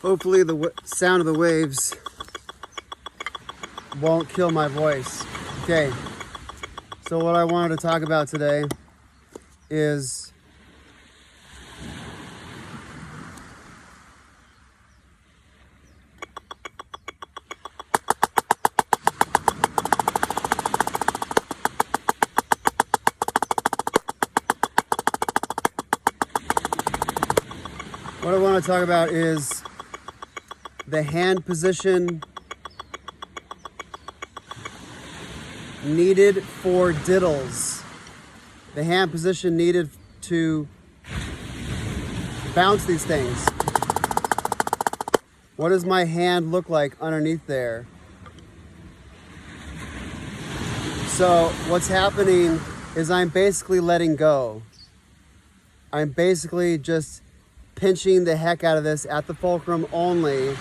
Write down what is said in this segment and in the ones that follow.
Hopefully the sound of the waves won't kill my voice. Okay, so what I wanted to talk about today is the hand position needed for diddles. The hand position needed to bounce these things. What does my hand look like underneath there? So what's happening is I'm basically letting go. I'm basically just pinching the heck out of this at the fulcrum only.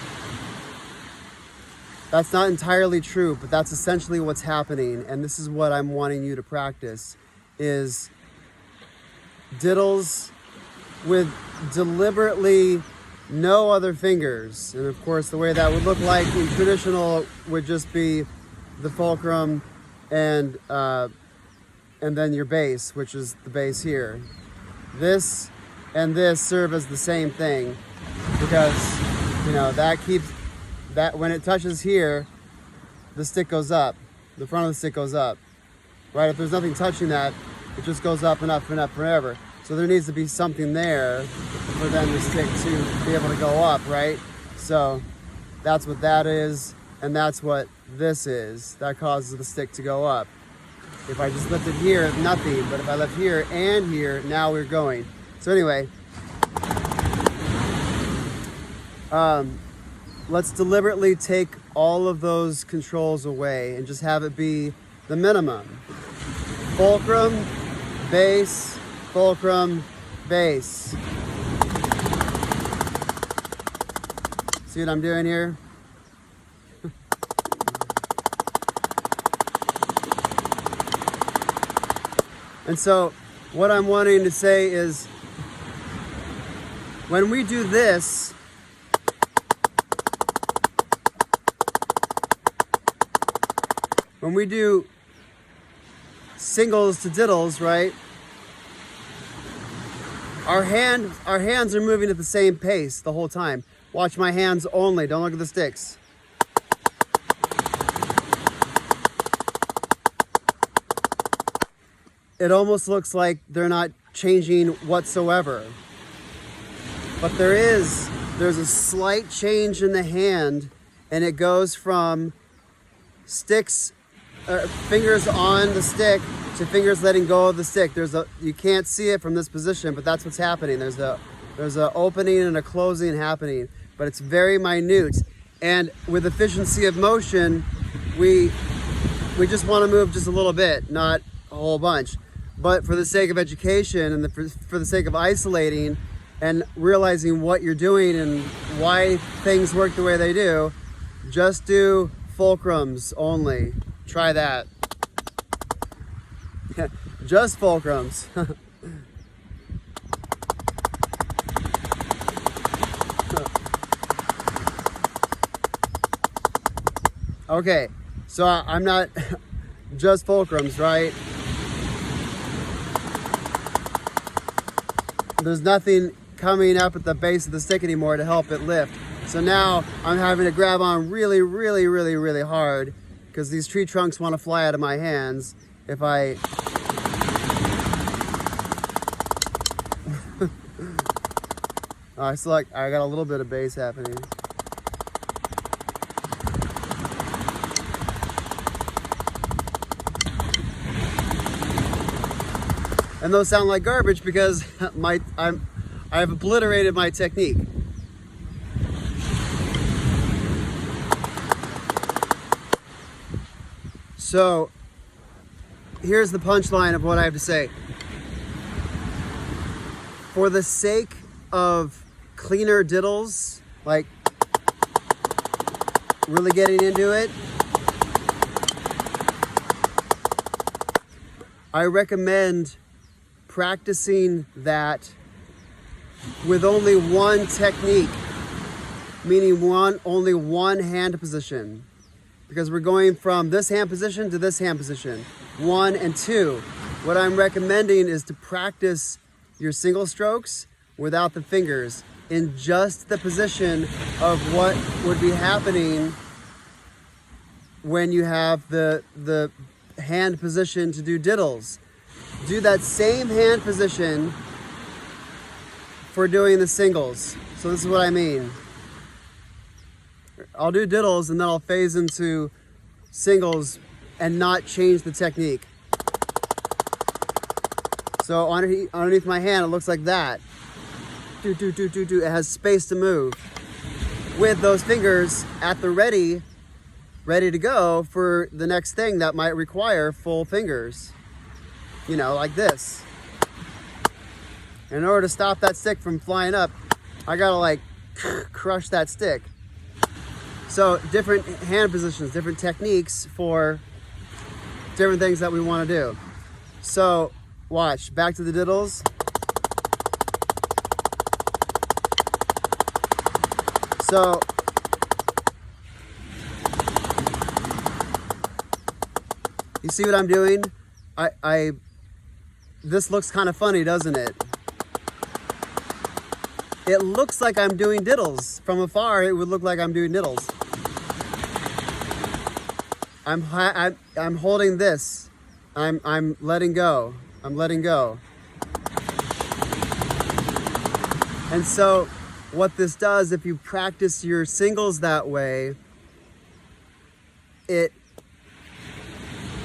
That's not entirely true, but that's essentially what's happening. And this is what I'm wanting you to practice, is diddles with deliberately no other fingers. And of course, the way that would look like in traditional would just be the fulcrum and then your base, which is the base here. This and this serve as the same thing, because that keeps that when it touches here, the stick goes up, the front of the stick goes up, right? If there's nothing touching that, it just goes up and up and up forever. So there needs to be something there for then the stick to be able to go up, right? So that's what that is, and that's what this is. That causes the stick to go up. If I just lift it here, nothing. But if I lift here and here, now we're going. So anyway, let's deliberately take all of those controls away and just have it be the minimum. Fulcrum, base, fulcrum, base. See what I'm doing here? And so what I'm wanting to say is, when we do this, when we do singles to diddles, right? Our hands are moving at the same pace the whole time. Watch my hands only, don't look at the sticks. It almost looks like they're not changing whatsoever. But there's a slight change in the hand, and it goes from fingers on the stick to fingers letting go of the stick. You can't see it from this position, but that's what's happening. There's a opening and a closing happening, but it's very minute. And with efficiency of motion, we just want to move just a little bit, not a whole bunch. But for the sake of education and for the sake of isolating and realizing what you're doing and why things work the way they do, just do fulcrums only. Try that. Just fulcrums. Okay, so I'm not just fulcrums, right? There's nothing coming up at the base of the stick anymore to help it lift. So now I'm having to grab on really, really, really, really hard, because these tree trunks want to fly out of my hands if I... I got a little bit of bass happening. And those sound like garbage because I've obliterated my technique. So here's the punchline of what I have to say. For the sake of cleaner diddles, like really getting into it, I recommend practicing that with only one technique. meaning only one hand position. Because we're going from this hand position to this hand position. 1 and 2. What I'm recommending is to practice your single strokes without the fingers in just the position of what would be happening when you have the hand position to do diddles. Do that same hand position for doing the singles. So this is what I mean. I'll do diddles and then I'll phase into singles and not change the technique. So underneath my hand, it looks like that. It has space to move. With those fingers at the ready to go for the next thing that might require full fingers. You know, like this. In order to stop that stick from flying up, I gotta like crush that stick. So different hand positions, different techniques for different things that we want to do. So watch, back to the diddles. So you see what I'm doing? This looks kind of funny, doesn't it? It looks like I'm doing diddles. From afar, it would look like I'm doing diddles. I'm holding this. I'm letting go. I'm letting go. And so what this does, if you practice your singles that way, it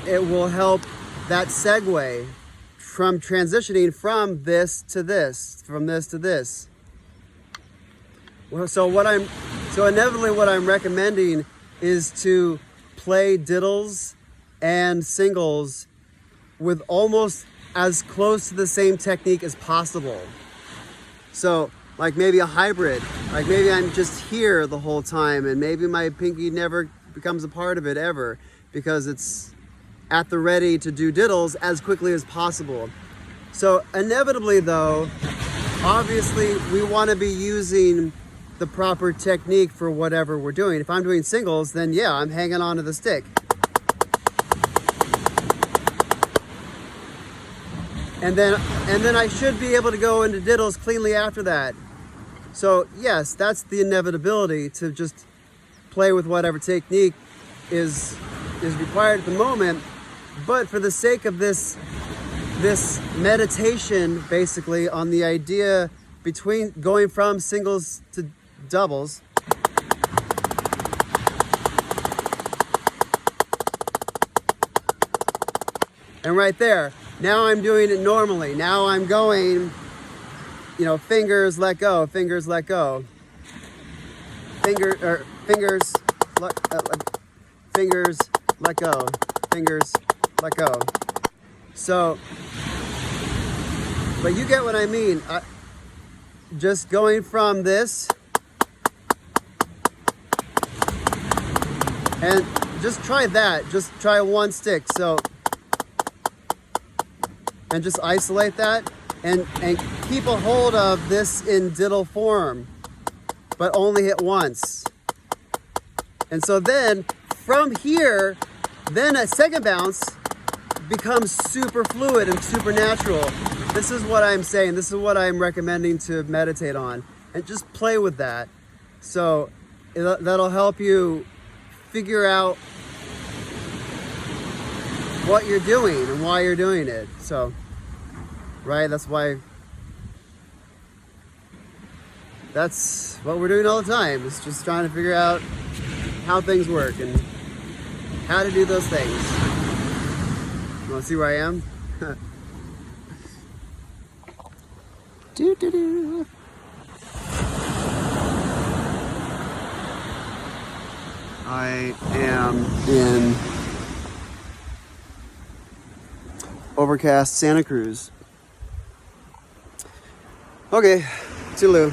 will help that segue from transitioning from this to this, from this to this. So inevitably what I'm recommending is to play diddles and singles with almost as close to the same technique as possible. So like maybe a hybrid, like maybe I'm just here the whole time and maybe my pinky never becomes a part of it ever because it's at the ready to do diddles as quickly as possible. So inevitably though, obviously we want to be using the proper technique for whatever we're doing. If I'm doing singles, then yeah, I'm hanging on to the stick. And then I should be able to go into diddles cleanly after that. So yes, that's the inevitability, to just play with whatever technique is required at the moment. But for the sake of this meditation, basically, on the idea between going from singles to doubles, and right there, now I'm doing it normally. Now I'm going, you know, fingers, let go, fingers, let go. Fingers, let go, fingers, let go. So, but you get what I mean. Just going from this, and just try that. Just try one stick. So, and just isolate that, and keep a hold of this in diddle form, but only hit once. And so then from here, then a second bounce becomes super fluid and super natural. This is what I'm saying. This is what I'm recommending to meditate on, and just play with that. So that'll help you figure out what you're doing and why you're doing it. So, right, that's what we're doing all the time. It's just trying to figure out how things work and how to do those things. You want to see where I am? Do. I am in overcast Santa Cruz. Okay, toodaloo.